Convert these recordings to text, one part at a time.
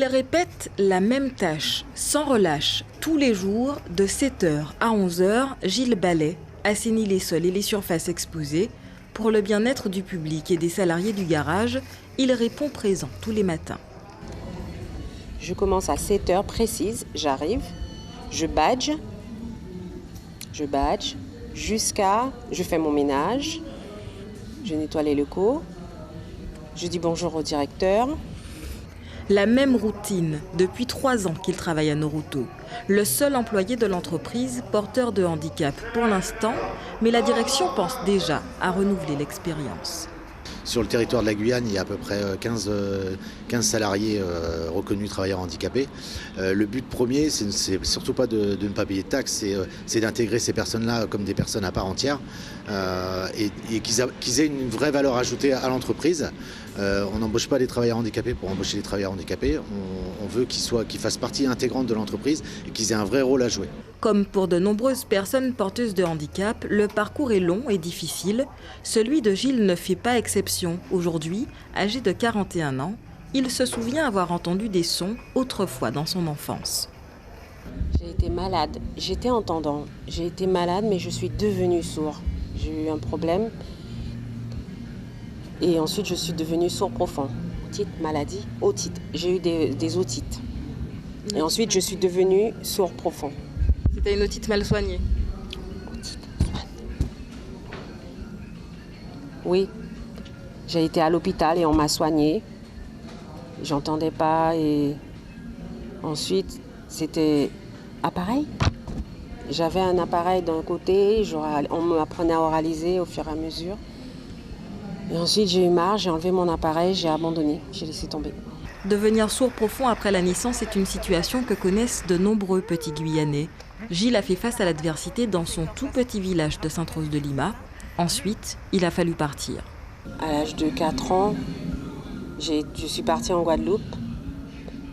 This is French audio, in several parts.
Il répète la même tâche, sans relâche, tous les jours, de 7h à 11h, Gilles balaie, assainit les sols et les surfaces exposées. Pour le bien-être du public et des salariés du garage, il répond présent tous les matins. Je commence à 7h précise, j'arrive, je badge, jusqu'à, je fais mon ménage, je nettoie les locaux, je dis bonjour au directeur. La même routine depuis 3 ans qu'il travaille à Noruto. Le seul employé de l'entreprise porteur de handicap pour l'instant, mais la direction pense déjà à renouveler l'expérience. Sur le territoire de la Guyane, il y a à peu près 15 salariés reconnus travailleurs handicapés. Le but premier, c'est surtout pas de ne pas payer de taxes, c'est d'intégrer ces personnes-là comme des personnes à part entière et qu'ils aient une vraie valeur ajoutée à l'entreprise. On n'embauche pas des travailleurs handicapés pour embaucher des travailleurs handicapés. On veut qu'ils fassent partie intégrante de l'entreprise et qu'ils aient un vrai rôle à jouer. Comme pour de nombreuses personnes porteuses de handicap, le parcours est long et difficile. Celui de Gilles ne fait pas exception. Aujourd'hui, âgé de 41 ans, il se souvient avoir entendu des sons autrefois dans son enfance. J'ai été malade, j'étais entendant. J'ai été malade, mais je suis devenue sourd. J'ai eu un problème. Et ensuite, je suis devenue sourd profond. Otite, maladie, otite. J'ai eu des otites. Et ensuite, je suis devenue sourd profond. C'était une otite mal soignée. Oui, j'ai été à l'hôpital et on m'a soignée. J'entendais pas et ensuite, c'était appareil. J'avais un appareil d'un côté, on m'apprenait à oraliser au fur et à mesure. Et ensuite, j'ai eu marre, j'ai enlevé mon appareil, j'ai abandonné, j'ai laissé tomber. Devenir sourd profond après la naissance est une situation que connaissent de nombreux petits Guyanais. Gilles a fait face à l'adversité dans son tout petit village de Sainte-Rose-de-Lima. Ensuite, il a fallu partir. À l'âge de 4 ans, je suis partie en Guadeloupe.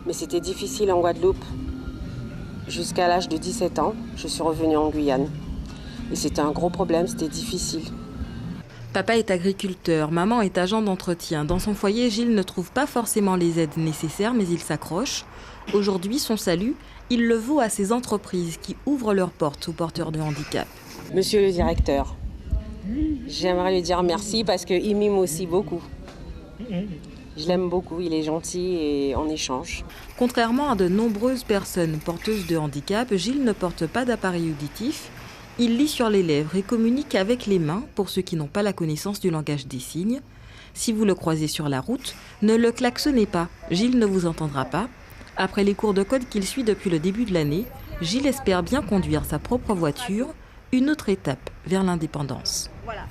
Mais c'était difficile en Guadeloupe. Jusqu'à l'âge de 17 ans, je suis revenue en Guyane. Et c'était un gros problème, c'était difficile. Papa est agriculteur, maman est agent d'entretien. Dans son foyer, Gilles ne trouve pas forcément les aides nécessaires, mais il s'accroche. Aujourd'hui, son salut, il le vaut à ces entreprises qui ouvrent leurs portes aux porteurs de handicap. Monsieur le directeur, j'aimerais lui dire merci parce qu'il mime aussi beaucoup. Je l'aime beaucoup, il est gentil et on échange. Contrairement à de nombreuses personnes porteuses de handicap, Gilles ne porte pas d'appareil auditif. Il lit sur les lèvres et communique avec les mains pour ceux qui n'ont pas la connaissance du langage des signes. Si vous le croisez sur la route, ne le klaxonnez pas, Gilles ne vous entendra pas. Après les cours de code qu'il suit depuis le début de l'année, Gilles espère bien conduire sa propre voiture, une autre étape vers l'indépendance. Voilà.